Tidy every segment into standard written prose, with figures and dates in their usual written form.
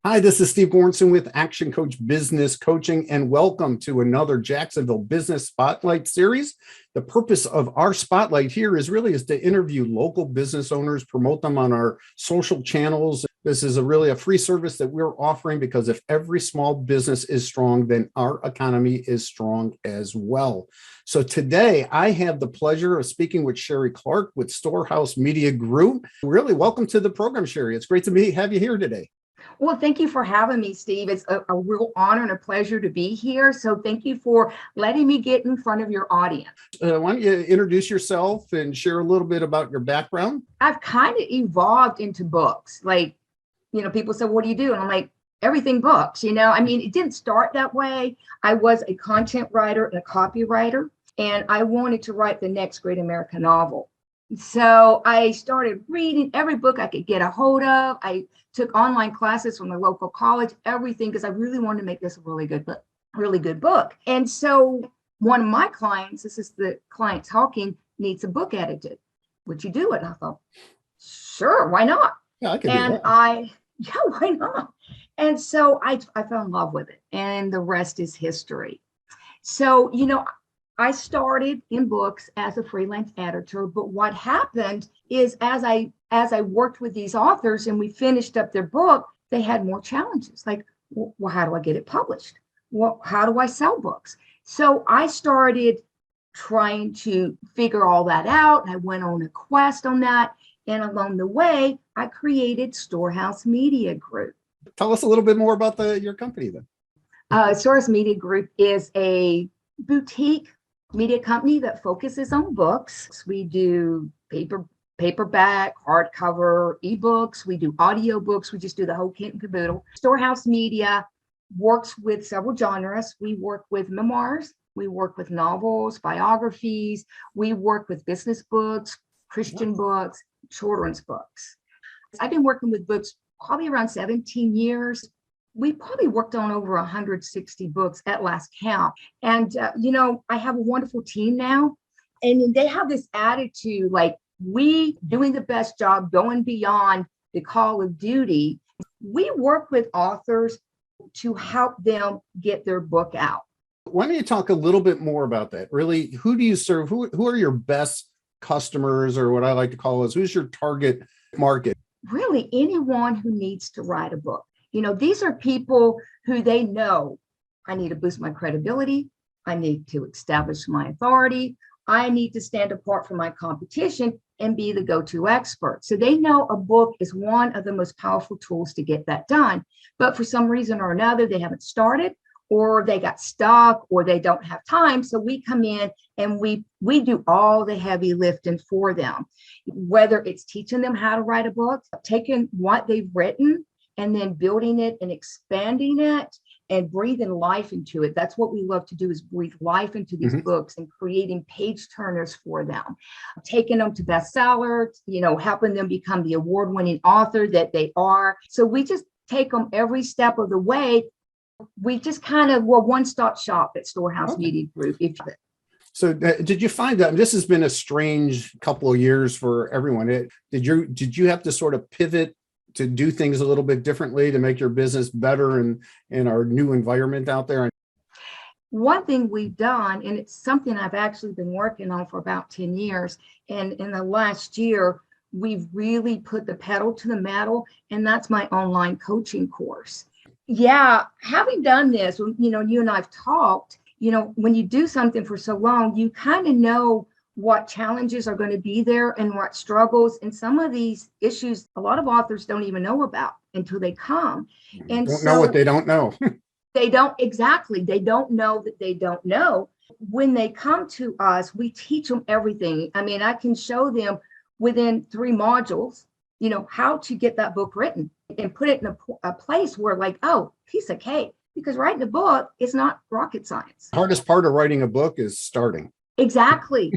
Hi, this is Steve Goranson with Action Coach Business Coaching, and welcome to another Jacksonville Business Spotlight series. The purpose of our spotlight here is to interview local business owners, promote them on our social channels. This is really a free service that we're offering because if every small business is strong, then our economy is strong as well. So today I have the pleasure of speaking with Sherrie Clark with Storehouse Media Group. Really, welcome to the program, Sherrie. It's great to have you here today. Well, thank you for having me, Steve. It's a real honor and a pleasure to be here. So thank you for letting me get in front of your audience. Why don't you introduce yourself and share a little bit about your background? I've kind of evolved into books. People say, what do you do? And I'm like, everything books, it didn't start that way. I was a content writer and a copywriter, and I wanted to write the next great American novel. So I started reading every book I could get a hold of. I took online classes from the local college, everything, because I really wanted to make this a really good book. And so one of my clients, this is the client talking, needs a book edited. Would you do it? And I thought, sure, why not? Yeah, I can do that. Why not? And so I fell in love with it, and the rest is history. So, I started in books as a freelance editor, but what happened is as I worked with these authors and we finished up their book, they had more challenges. Like, well, how do I get it published? Well, how do I sell books? So I started trying to figure all that out. I went on a quest on that. And along the way, I created Storehouse Media Group. Tell us a little bit more about your company then. Storehouse Media Group is a boutique media company that focuses on books. We do paperback, hardcover, ebooks. We do audiobooks. We just do the whole kit and caboodle. Storehouse Media works with several genres. We work with memoirs. We work with novels, biographies. We work with business books, Christian books, children's books. I've been working with books probably around 17 years. We probably worked on over 160 books at last count. And, I have a wonderful team now. And they have this attitude, like, we doing the best job, going beyond the call of duty. We work with authors to help them get their book out. Why don't you talk a little bit more about that? Really, who do you serve? Who are your best customers, or what I like to call who's your target market? Really, anyone who needs to write a book. These are people who they know, I need to boost my credibility. I need to establish my authority. I need to stand apart from my competition and be the go-to expert. So they know a book is one of the most powerful tools to get that done. But for some reason or another, they haven't started, or they got stuck, or they don't have time. So we come in and we do all the heavy lifting for them, whether it's teaching them how to write a book, taking what they've written, and then building it and expanding it and breathing life into it. That's what we love to do, is breathe life into these books and creating page turners for them, taking them to bestseller, helping them become the award-winning author that they are. So we just take them every step of the way. We just one-stop shop at Storehouse Media Group. So did you find that this has been a strange couple of years for everyone? Did you have to sort of pivot to do things a little bit differently to make your business better in our new environment out there? One thing we've done, and it's something I've actually been working on for about 10 years, and in the last year, we've really put the pedal to the metal, and that's my online coaching course. Yeah, having done this, you and I've talked, when you do something for so long, you kind of know what challenges are going to be there and what struggles. And some of these issues, a lot of authors don't even know about until they come. And don't know what they don't know. They don't know that they don't know. When they come to us, we teach them everything. I can show them within 3 modules, how to get that book written and put it in a place where, like, oh, piece of cake. Because writing a book is not rocket science. The hardest part of writing a book is starting. Exactly.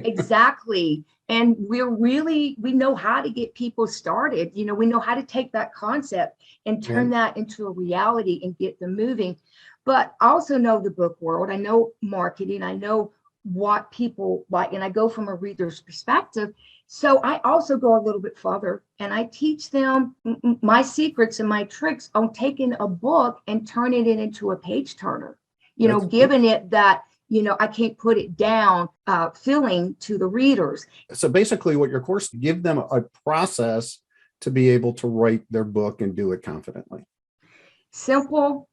And we know how to get people started. We know how to take that concept and turn that into a reality and get them moving. But I also know the book world. I know marketing. I know what people like, and I go from a reader's perspective. So I also go a little bit further and I teach them my secrets and my tricks on taking a book and turning it into a page turner, That's giving it that, I can't put it down, feeling to the readers. so basically what your course give them a process to be able to write their book and do it confidently. Simple,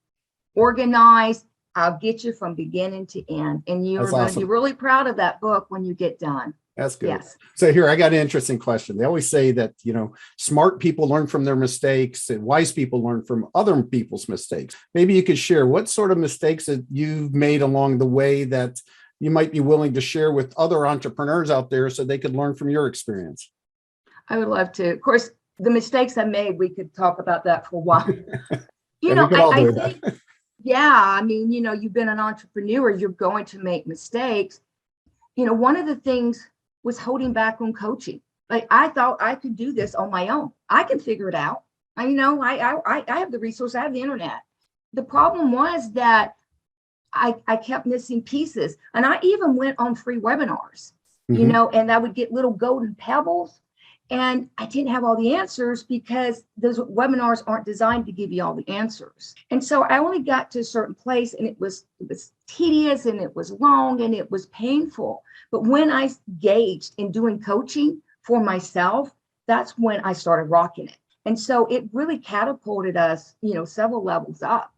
organized. I'll get you from beginning to end. And you're That's going to be awesome. really proud of that book when you get done. That's good. Yes. So here, I got an interesting question. They always say that, smart people learn from their mistakes and wise people learn from other people's mistakes. Maybe you could share what sort of mistakes that you've made along the way that you might be willing to share with other entrepreneurs out there so they could learn from your experience. I would love to. Of course, the mistakes I made, we could talk about that for a while. And we could all do think, that. yeah, you've been an entrepreneur, you're going to make mistakes. One of the things was holding back on coaching. Like I thought I could do this on my own. I can figure it out. I have the resource, I have the internet. The problem was that I kept missing pieces. And I even went on free webinars, and I would get little golden pebbles. And I didn't have all the answers because those webinars aren't designed to give you all the answers. And so I only got to a certain place and it was tedious and it was long and it was painful. But when I engaged in doing coaching for myself, that's when I started rocking it. And so it really catapulted us, several levels up,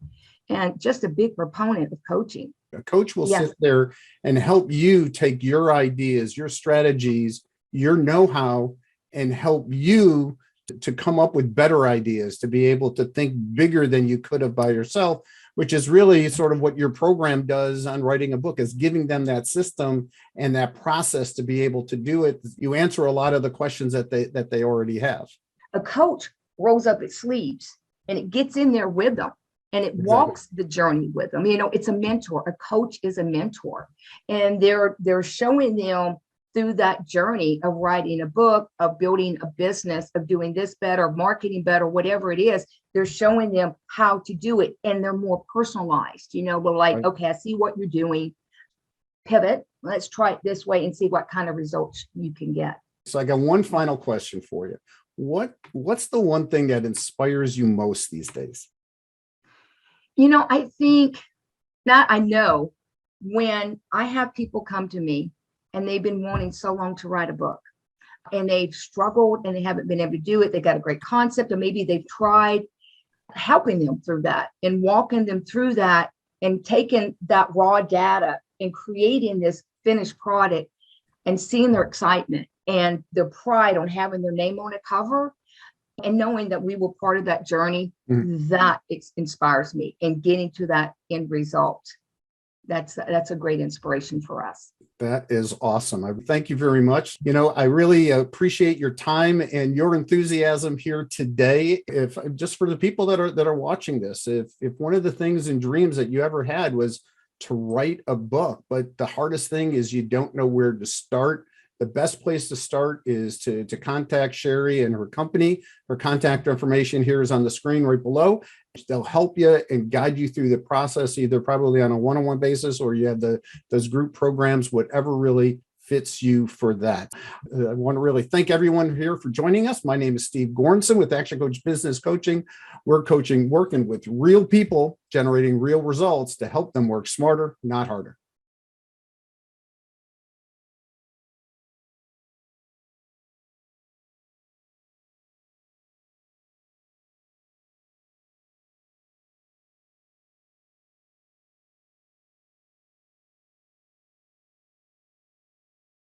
and just a big proponent of coaching. A coach will Yes. sit there and help you take your ideas, your strategies, your know-how, and help you to come up with better ideas, to be able to think bigger than you could have by yourself, which is really sort of what your program does on writing a book, is giving them that system and that process to be able to do it. You answer a lot of the questions that they already have. A coach rolls up its sleeves and it gets in there with them and it walks the journey with them. It's a mentor. A coach is a mentor, and they're showing them through that journey of writing a book, of building a business, of doing this better, marketing better, whatever it is. They're showing them how to do it, and they're more personalized. We're like, Right. okay, I see what you're doing. Pivot. Let's try it this way and see what kind of results you can get. So I got one final question for you. What's the one thing that inspires you most these days? I think that I know when I have people come to me and they've been wanting so long to write a book and they've struggled and they haven't been able to do it. They got a great concept, or maybe they've tried, helping them through that and walking them through that and taking that raw data and creating this finished product and seeing their excitement and their pride on having their name on a cover and knowing that we were part of that journey. That inspires me, and getting to that end result. That's a great inspiration for us. That is awesome. I thank you very much. I really appreciate your time and your enthusiasm here today. If just for the people that are watching this, if one of the things and dreams that you ever had was to write a book, but the hardest thing is you don't know where to start, the best place to start is to contact Sherrie and her company. Her contact information here is on the screen right below. They'll help you and guide you through the process, either probably on a one-on-one basis, or you have those group programs, whatever really fits you for that. I want to really thank everyone here for joining us. My name is Steve Goranson with Action Coach Business Coaching. We're working with real people, generating real results to help them work smarter, not harder.